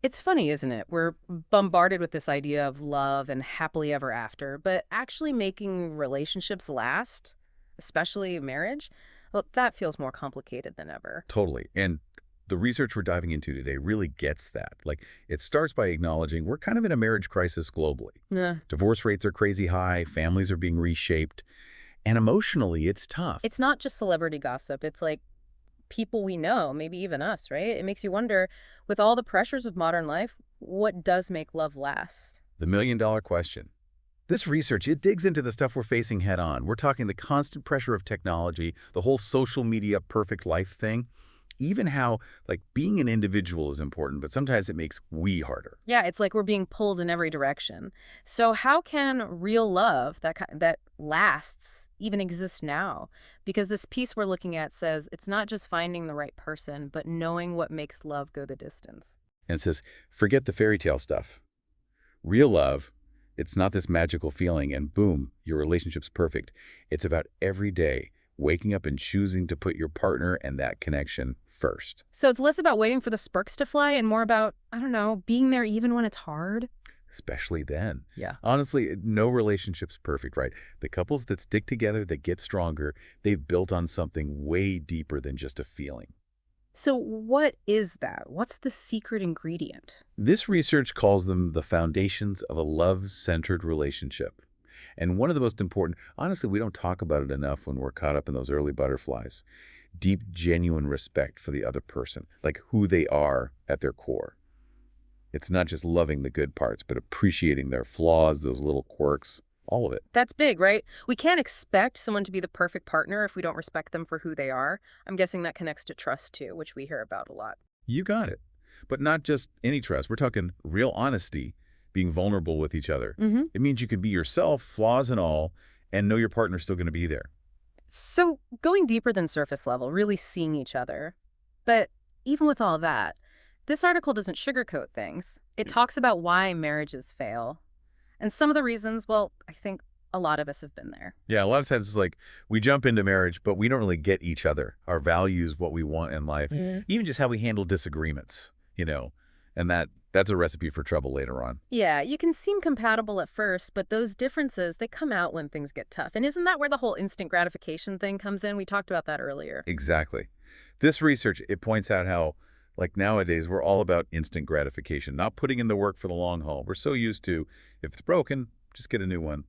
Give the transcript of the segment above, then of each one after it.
It's funny, isn't it? We're bombarded with this idea of love and happily ever after, but actually making relationships last, especially marriage, well, that feels more complicated than ever. Totally. And the research we're diving into today really gets that. Like, it starts by acknowledging we're kind of in a marriage crisis globally. Yeah. Divorce rates are crazy high, families are being reshaped, and emotionally, it's tough. It's not just celebrity gossip. It's like people we know, maybe even us, right? It makes you wonder, with all the pressures of modern life, what does make love last? The million-dollar question. This research, it digs into the stuff we're facing head on. We're talking the constant pressure of technology, the whole social media perfect life thing, even how, like, being an individual is important, but sometimes it makes we harder. Yeah, it's like we're being pulled in every direction. So how can real love that lasts even exist now? Because this piece we're looking at says it's not just finding the right person, but knowing what makes love go the distance. And it says, forget the fairy tale stuff. Real love, it's not this magical feeling and boom, your relationship's perfect. It's about every day waking up and choosing to put your partner and that connection first. So it's less about waiting for the sparks to fly and more about, I don't know, being there even when it's hard. Especially then. Yeah. Honestly, no relationship's perfect, right? The couples that stick together, that get stronger, they've built on something way deeper than just a feeling. So what is that? What's the secret ingredient? This research calls them the foundations of a love-centered relationship. And one of the most important, honestly, we don't talk about it enough when we're caught up in those early butterflies. Deep, genuine respect for the other person, like who they are at their core. It's not just loving the good parts, but appreciating their flaws, those little quirks, all of it. That's big, right? We can't expect someone to be the perfect partner if we don't respect them for who they are. I'm guessing that connects to trust too, which we hear about a lot. You got it. But not just any trust. We're talking real honesty, being vulnerable with each other. Hmm. It means you can be yourself, flaws and all, and know your partner's still going to be there. So going deeper than surface level, really seeing each other. But even with all that, this article doesn't sugarcoat things. It talks about why marriages fail. And some of the reasons, well, I think a lot of us have been there. Yeah, a lot of times it's like we jump into marriage, but we don't really get each other, our values, what we want in life, even just how we handle disagreements, and that's a recipe for trouble later on. Yeah, you can seem compatible at first, but those differences, they come out when things get tough. And isn't that where the whole instant gratification thing comes in? We talked about that earlier. Exactly. This research, it points out how, like nowadays, we're all about instant gratification, not putting in the work for the long haul. We're so used to, if it's broken, just get a new one.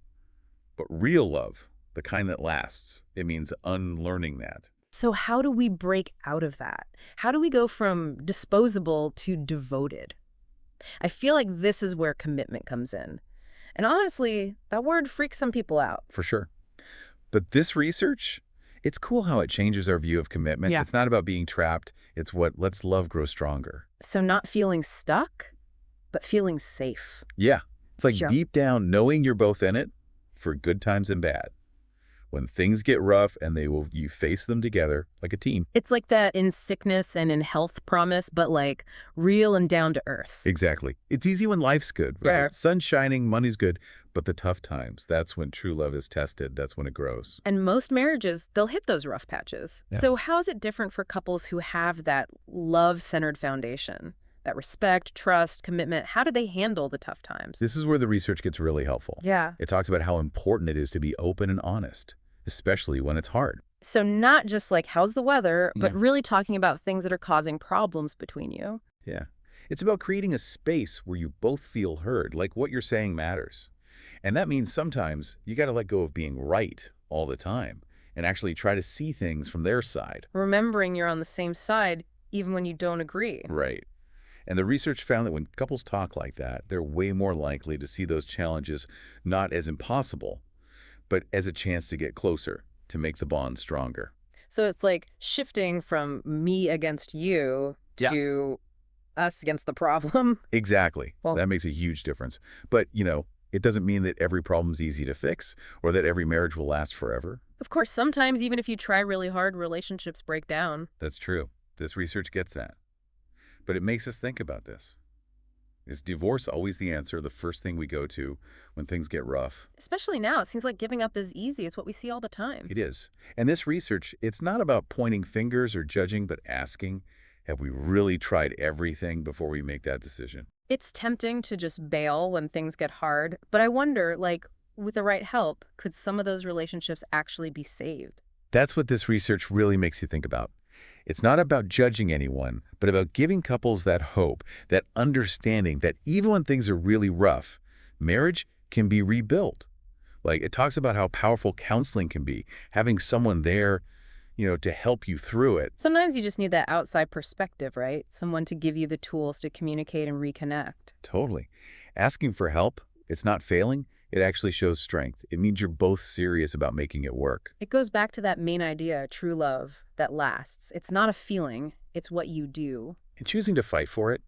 But real love, the kind that lasts, it means unlearning that. So how do we break out of that? How do we go from disposable to devoted? I feel like this is where commitment comes in. And honestly, that word freaks some people out. For sure. But this research, it's cool how it changes our view of commitment. Yeah. It's not about being trapped. It's what lets love grow stronger. So not feeling stuck, but feeling safe. Yeah. It's like Sure. deep down knowing you're both in it for good times and bad. When things get rough and you face them together like a team. It's like that in sickness and in health promise, but like real and down to earth. Exactly. It's easy when life's good, right? Yeah. Sun's shining, money's good, but the tough times, that's when true love is tested. That's when it grows. And most marriages, they'll hit those rough patches. Yeah. So how is it different for couples who have that love-centered foundation? That respect, trust, commitment, how do they handle the tough times? This is where the research gets really helpful. Yeah. It talks about how important it is to be open and honest, especially when it's hard. So not just like, how's the weather, but Yeah. really talking about things that are causing problems between you. Yeah. It's about creating a space where you both feel heard, like what you're saying matters. And that means sometimes you got to let go of being right all the time and actually try to see things from their side. Remembering you're on the same side, even when you don't agree. Right. And the research found that when couples talk like that, they're way more likely to see those challenges not as impossible, but as a chance to get closer, to make the bond stronger. So it's like shifting from me against you Yeah. to us against the problem. Exactly. Well- That makes a huge difference. But, it doesn't mean that every problem's easy to fix or that every marriage will last forever. Of course, sometimes even if you try really hard, relationships break down. That's true. This research gets that. But it makes us think about this. Is divorce always the answer, the first thing we go to when things get rough? Especially now, it seems like giving up is easy. It's what we see all the time. It is. And this research, it's not about pointing fingers or judging, but asking, Have we really tried everything before we make that decision? It's tempting to just bail when things get hard, but I wonder, like, with the right help, could some of those relationships actually be saved? That's what this research really makes you think about. It's not about judging anyone, but about giving couples that hope, that understanding that even when things are really rough, marriage can be rebuilt. Like, it talks about how powerful counseling can be, having someone there, to help you through it. Sometimes you just need that outside perspective, right? Someone to give you the tools to communicate and reconnect. Totally. Asking for help, it's not failing. It actually shows strength. It means you're both serious about making it work. It goes back to that main idea, true love, that lasts. It's not a feeling, it's what you do. And choosing to fight for it,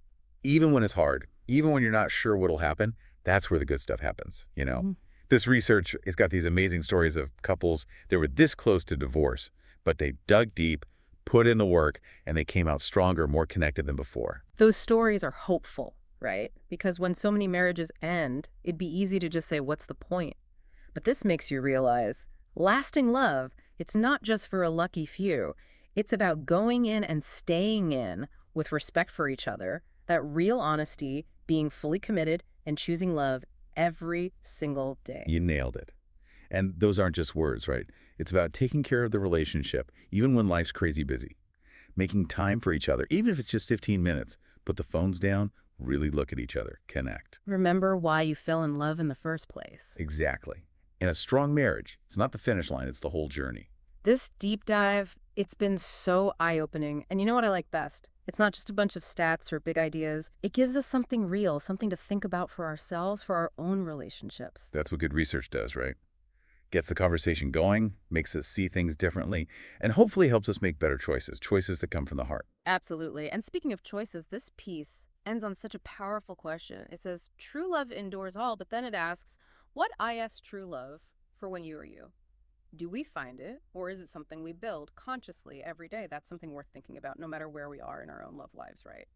even when it's hard, even when you're not sure what'll happen, that's where the good stuff happens. Mhm. This research has got these amazing stories of couples that were this close to divorce, but they dug deep, put in the work, and they came out stronger, more connected than before. Those stories are hopeful, right? Because when so many marriages end, it'd be easy to just say, what's the point? But this makes you realize lasting love, it's not just for a lucky few. It's about going in and staying in with respect for each other, that real honesty, being fully committed, and choosing love every single day. You nailed it. And those aren't just words, right? It's about taking care of the relationship, even when life's crazy busy. Making time for each other, even if it's just 15 minutes. Put the phones down, really look at each other, connect. Remember why you fell in love in the first place. Exactly. In a strong marriage, it's not the finish line, it's the whole journey. This deep dive, it's been so eye-opening. And you know what I like best? It's not just a bunch of stats or big ideas. It gives us something real, something to think about for ourselves, for our own relationships. That's what good research does, right? Gets the conversation going, makes us see things differently, and hopefully helps us make better choices, choices that come from the heart. Absolutely. And speaking of choices, this piece ends on such a powerful question. It says, true love endures all, but then it asks, what is true love for when you are you? Do we find it, or is it something we build consciously every day? That's something worth thinking about, no matter where we are in our own love lives, right?